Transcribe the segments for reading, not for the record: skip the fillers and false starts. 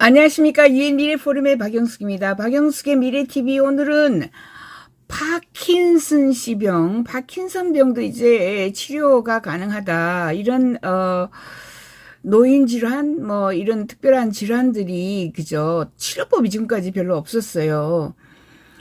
안녕하십니까. 유엔 미래 포럼의 박영숙입니다. 박영숙의 미래TV 오늘은 파킨슨병, 파킨슨병도 이제 치료가 가능하다. 이런, 노인 질환, 이런 특별한 질환들이, 그죠. 치료법이 지금까지 별로 없었어요.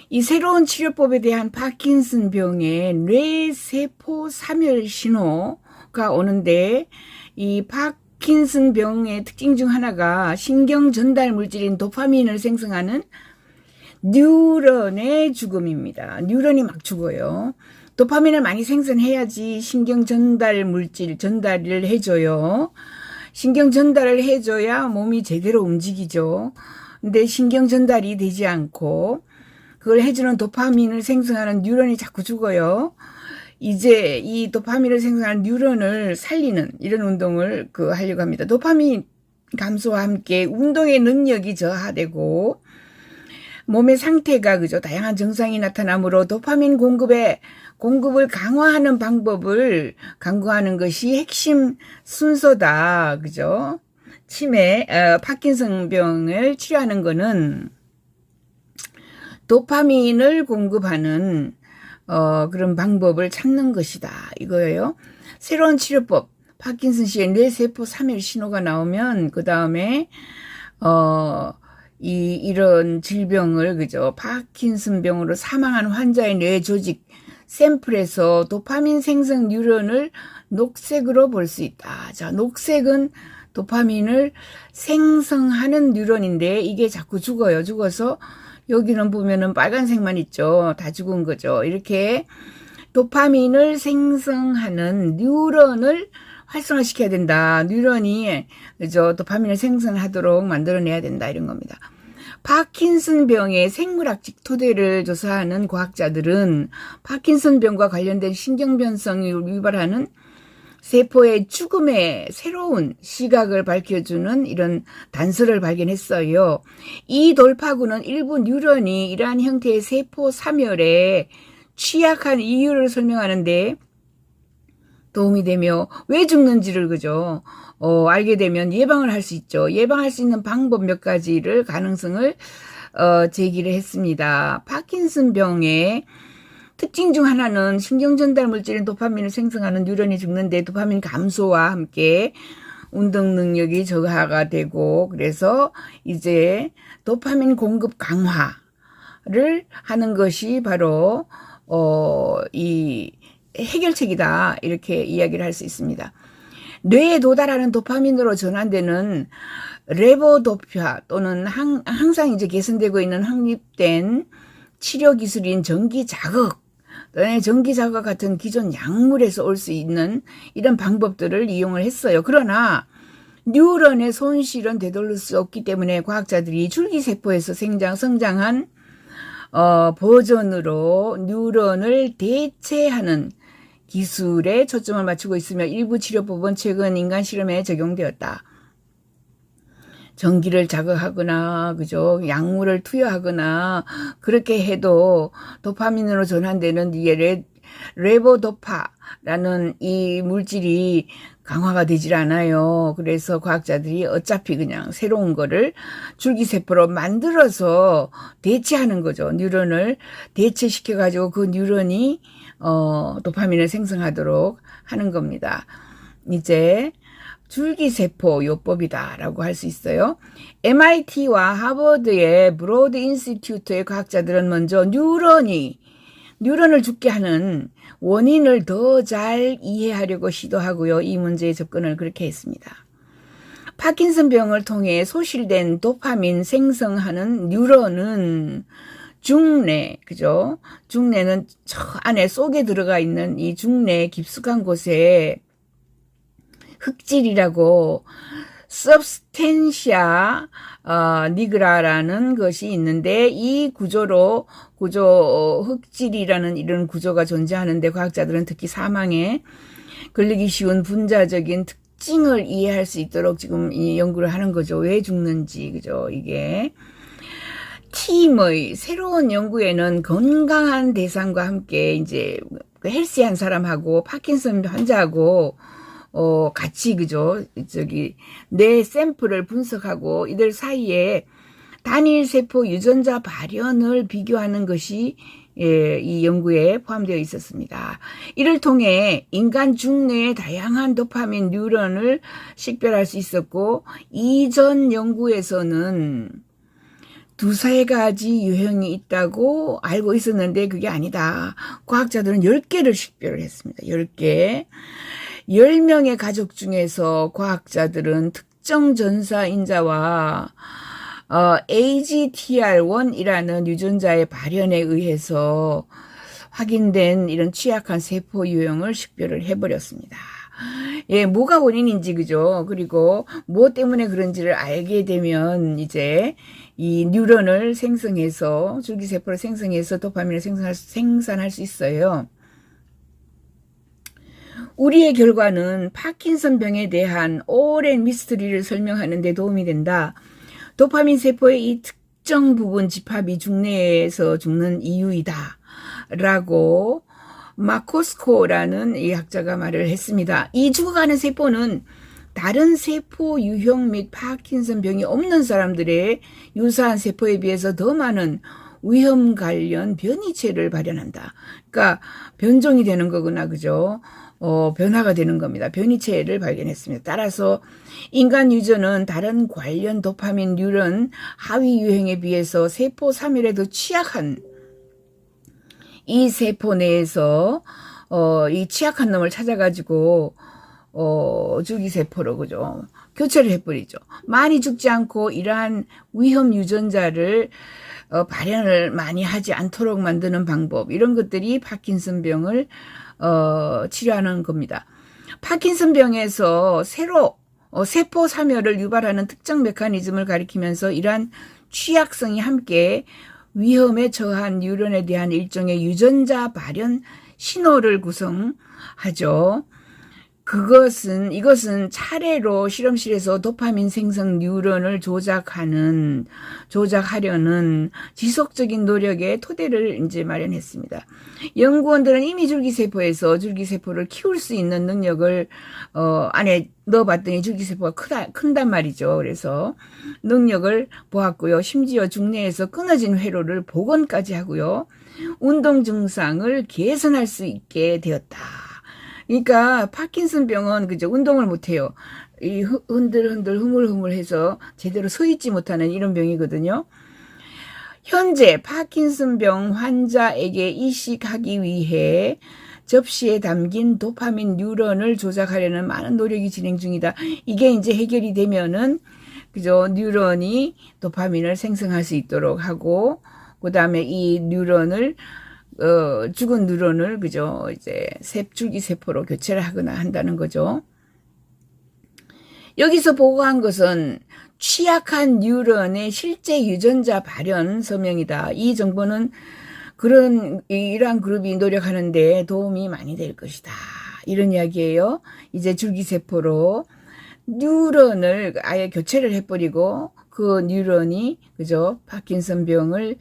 이 새로운 치료법에 대한 파킨슨병의 뇌세포 사멸 신호가 오는데, 이 파킨슨병의 특징 중 하나가 신경 전달 물질인 도파민을 생성하는 뉴런의 죽음입니다. 뉴런이 막 죽어요. 도파민을 많이 생성해야지 신경 전달 물질 전달을 해줘요. 신경 전달을 해줘야 몸이 제대로 움직이죠. 근데 신경 전달이 되지 않고 그걸 해주는 도파민을 생성하는 뉴런이 자꾸 죽어요. 이제 이 도파민을 생성하는 뉴런을 살리는 이런 운동을 하려고 합니다. 도파민 감소와 함께 운동의 능력이 저하되고 몸의 상태가 그죠 다양한 증상이 나타나므로 도파민 공급을 강화하는 방법을 강구하는 것이 핵심 순서다. 그죠? 파킨슨병을 치료하는 거는 도파민을 공급하는 그런 방법을 찾는 것이다. 이거예요. 새로운 치료법, 파킨슨씨의 뇌세포 사멸 신호가 나오면, 그 다음에, 이런 질병을, 그죠. 파킨슨병으로 사망한 환자의 뇌 조직 샘플에서 도파민 생성 뉴런을 녹색으로 볼 수 있다. 자, 녹색은 도파민을 생성하는 뉴런인데, 이게 자꾸 죽어요. 죽어서, 여기는 보면은 빨간색만 있죠. 다 죽은 거죠. 이렇게 도파민을 생성하는 뉴런을 활성화시켜야 된다. 뉴런이 그죠? 도파민을 생성하도록 만들어내야 된다. 이런 겁니다. 파킨슨병의 생물학적 토대를 조사하는 과학자들은 파킨슨병과 관련된 신경변성을 유발하는 세포의 죽음의 새로운 시각을 밝혀주는 이런 단서를 발견했어요. 이 돌파구는 일부 뉴런이 이러한 형태의 세포 사멸에 취약한 이유를 설명하는데 도움이 되며 왜 죽는지를 그죠 알게 되면 예방을 할 수 있죠. 예방할 수 있는 방법 몇 가지를 가능성을 제기를 했습니다. 파킨슨병의 특징 중 하나는 신경 전달 물질인 도파민을 생성하는 뉴런이 죽는데 도파민 감소와 함께 운동 능력이 저하가 되고 그래서 이제 도파민 공급 강화를 하는 것이 바로 이 해결책이다. 이렇게 이야기를 할 수 있습니다. 뇌에 도달하는 도파민으로 전환되는 레보도파 또는 항상 이제 개선되고 있는 확립된 치료 기술인 전기 자극 전기자극과 같은 기존 약물에서 올 수 있는 이런 방법들을 이용을 했어요. 그러나 뉴런의 손실은 되돌릴 수 없기 때문에 과학자들이 줄기세포에서 성장한 버전으로 뉴런을 대체하는 기술에 초점을 맞추고 있으며 일부 치료법은 최근 인간 실험에 적용되었다. 전기를 자극하거나 그죠 약물을 투여하거나 그렇게 해도 도파민으로 전환되는 레보도파라는 이 물질이 강화가 되질 않아요. 그래서 과학자들이 어차피 그냥 새로운 거를 줄기세포로 만들어서 대체하는 거죠. 뉴런을 대체시켜 가지고 그 뉴런이 도파민을 생성하도록 하는 겁니다. 이제 줄기세포 요법이다라고 할 수 있어요. MIT와 하버드의 브로드 인스티튜트의 과학자들은 먼저 뉴런을 죽게 하는 원인을 더 잘 이해하려고 시도하고요. 이 문제에 접근을 그렇게 했습니다. 파킨슨병을 통해 소실된 도파민 생성하는 뉴런은 중뇌, 그죠? 중뇌는 저 안에 속에 들어가 있는 이 중뇌 깊숙한 곳에 흑질이라고 substantia nigra라는 것이 있는데 이 흑질이라는 이런 구조가 존재하는데 과학자들은 특히 사망에 걸리기 쉬운 분자적인 특징을 이해할 수 있도록 지금 이 연구를 하는 거죠. 왜 죽는지, 그죠? 이게 팀의 새로운 연구에는 건강한 대상과 함께 이제 헬시한 사람하고 파킨슨 환자하고 같이, 그죠? 뇌 샘플을 분석하고 이들 사이에 단일 세포 유전자 발현을 비교하는 것이 이 연구에 포함되어 있었습니다. 이를 통해 인간 중뇌의 다양한 도파민 뉴런을 식별할 수 있었고, 이전 연구에서는 두세 가지 유형이 있다고 알고 있었는데 그게 아니다. 과학자들은 10개를 식별을 했습니다. 10개. 10명의 가족 중에서 과학자들은 특정 전사인자와 AGTR1이라는 유전자의 발현에 의해서 확인된 이런 취약한 세포 유형을 식별을 해버렸습니다. 예, 뭐가 원인인지, 그죠? 그리고 뭐 때문에 그런지를 알게 되면 이제 이 뉴런을 생성해서, 줄기세포를 생성해서 도파민을 생산할 수 있어요. 우리의 결과는 파킨슨병에 대한 오랜 미스터리를 설명하는 데 도움이 된다. 도파민 세포의 이 특정 부분 집합이 중뇌에서 죽는 이유이다. 라고 마코스코라는 이 학자가 말을 했습니다. 이 죽어가는 세포는 다른 세포 유형 및 파킨슨병이 없는 사람들의 유사한 세포에 비해서 더 많은 위험 관련 변이체를 발현한다. 그러니까 변종이 되는 거구나, 그죠? 변화가 되는 겁니다. 변이체를 발견했습니다. 따라서 인간 유전은 다른 관련 도파민 뉴런 하위 유형에 비해서 세포 사멸에 더 취약한 이 세포 내에서 이 취약한 놈을 찾아가지고 줄기세포로, 그죠? 교체를 해버리죠. 많이 죽지 않고 이러한 위험 유전자를 발현을 많이 하지 않도록 만드는 방법, 이런 것들이 파킨슨병을 치료하는 겁니다. 파킨슨병에서 새로 세포 사멸을 유발하는 특정 메커니즘을 가리키면서 이러한 취약성이 함께 위험에 처한 뉴런에 대한 일종의 유전자 발현 신호를 구성하죠. 이것은 차례로 실험실에서 도파민 생성 뉴런을 조작하려는 지속적인 노력의 토대를 이제 마련했습니다. 연구원들은 이미 줄기세포를 키울 수 있는 능력을, 안에 넣어봤더니 줄기세포가 큰단 말이죠. 그래서 능력을 보았고요. 심지어 중뇌에서 끊어진 회로를 복원까지 하고요. 운동 증상을 개선할 수 있게 되었다. 그러니까 파킨슨병은 그죠, 운동을 못해요. 이 흔들흔들 흐물흐물해서 제대로 서 있지 못하는 이런 병이거든요. 현재 파킨슨병 환자에게 이식하기 위해 접시에 담긴 도파민 뉴런을 조작하려는 많은 노력이 진행 중이다. 이게 이제 해결이 되면은 그죠, 뉴런이 도파민을 생성할 수 있도록 하고, 그 다음에 이 뉴런을 죽은 뉴런을, 그죠, 이제 줄기세포로 교체를 하거나 한다는 거죠. 여기서 보고한 것은 취약한 뉴런의 실제 유전자 발현 서명이다. 이 정보는 이러한 그룹이 노력하는데 도움이 많이 될 것이다. 이런 이야기예요. 이제 줄기세포로 뉴런을 아예 교체를 해버리고 그 뉴런이, 그죠, 파킨슨병을,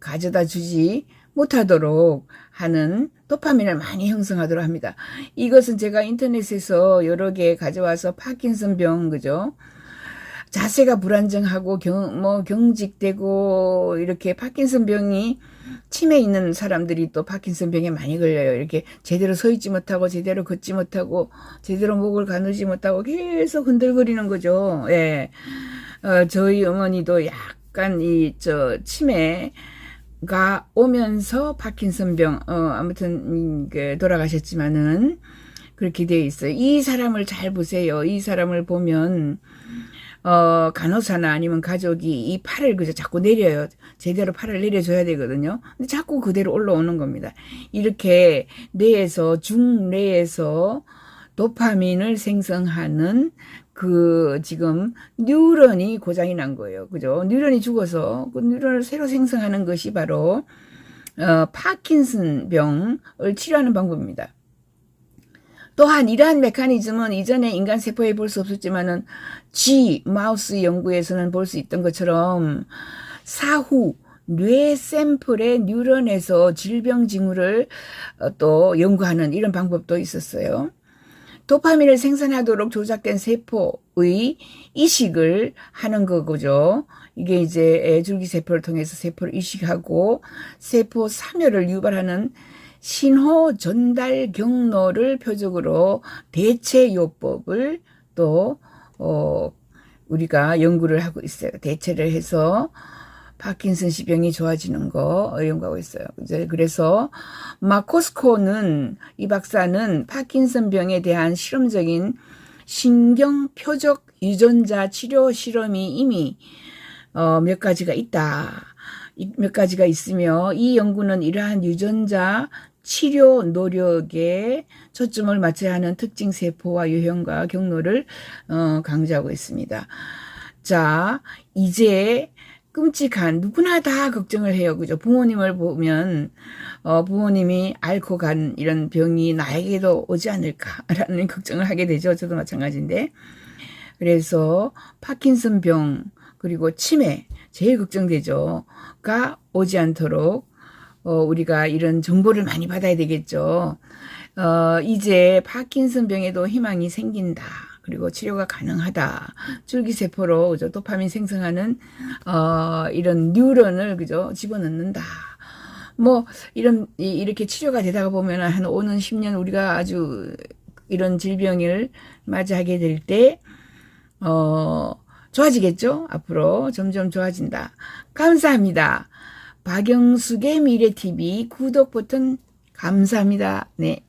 가져다 주지 못하도록 하는 도파민을 많이 형성하도록 합니다. 이것은 제가 인터넷에서 여러 개 가져와서 파킨슨병, 그죠? 자세가 불안정하고 경직되고 이렇게 파킨슨병이 치매 있는 사람들이 또 파킨슨병에 많이 걸려요. 이렇게 제대로 서 있지 못하고 제대로 걷지 못하고 제대로 목을 가누지 못하고 계속 흔들거리는 거죠. 예. 저희 어머니도 약간 치매가 오면서 파킨슨병, 아무튼, 돌아가셨지만은, 그렇게 되어 있어요. 이 사람을 잘 보세요. 이 사람을 보면, 간호사나 아니면 가족이 이 팔을 그저 자꾸 내려요. 제대로 팔을 내려줘야 되거든요. 근데 자꾸 그대로 올라오는 겁니다. 이렇게 중뇌에서 도파민을 생성하는 지금 뉴런이 고장이 난 거예요. 그죠? 뉴런이 죽어서 그 뉴런을 새로 생성하는 것이 바로 파킨슨병을 치료하는 방법입니다. 또한 이러한 메커니즘은 이전에 인간 세포에 볼 수 없었지만은 마우스 연구에서는 볼 수 있던 것처럼 사후 뇌 샘플의 뉴런에서 질병 징후를 또 연구하는 이런 방법도 있었어요. 도파민을 생산하도록 조작된 세포의 이식을 하는 거죠. 이게 이제 줄기세포를 통해서 세포를 이식하고 세포 사멸을 유발하는 신호 전달 경로를 표적으로 대체요법을 또 우리가 연구를 하고 있어요. 대체를 해서 파킨슨씨 병이 좋아지는 거 연구하고 있어요. 그래서 마코스코는 이 박사는 파킨슨 병에 대한 실험적인 신경 표적 유전자 치료 실험이 이미 몇 가지가 있다. 몇 가지가 있으며 이 연구는 이러한 유전자 치료 노력에 초점을 맞춰야 하는 특징 세포와 유형과 경로를 강조하고 있습니다. 자, 이제 끔찍한 누구나 다 걱정을 해요. 그죠? 부모님을 보면 부모님이 앓고 간 이런 병이 나에게도 오지 않을까라는 걱정을 하게 되죠. 저도 마찬가지인데. 그래서 파킨슨 병 그리고 치매 제일 걱정되죠.가 오지 않도록 우리가 이런 정보를 많이 받아야 되겠죠. 이제 파킨슨 병에도 희망이 생긴다. 그리고 치료가 가능하다. 줄기세포로 그죠? 도파민 생성하는 이런 뉴런을 그죠? 집어넣는다. 뭐 이렇게 치료가 되다가 보면 한 5년 10년 우리가 아주 이런 질병을 맞이하게 될 때 좋아지겠죠? 앞으로 점점 좋아진다. 감사합니다. 박영숙의 미래TV 구독 버튼 감사합니다. 네.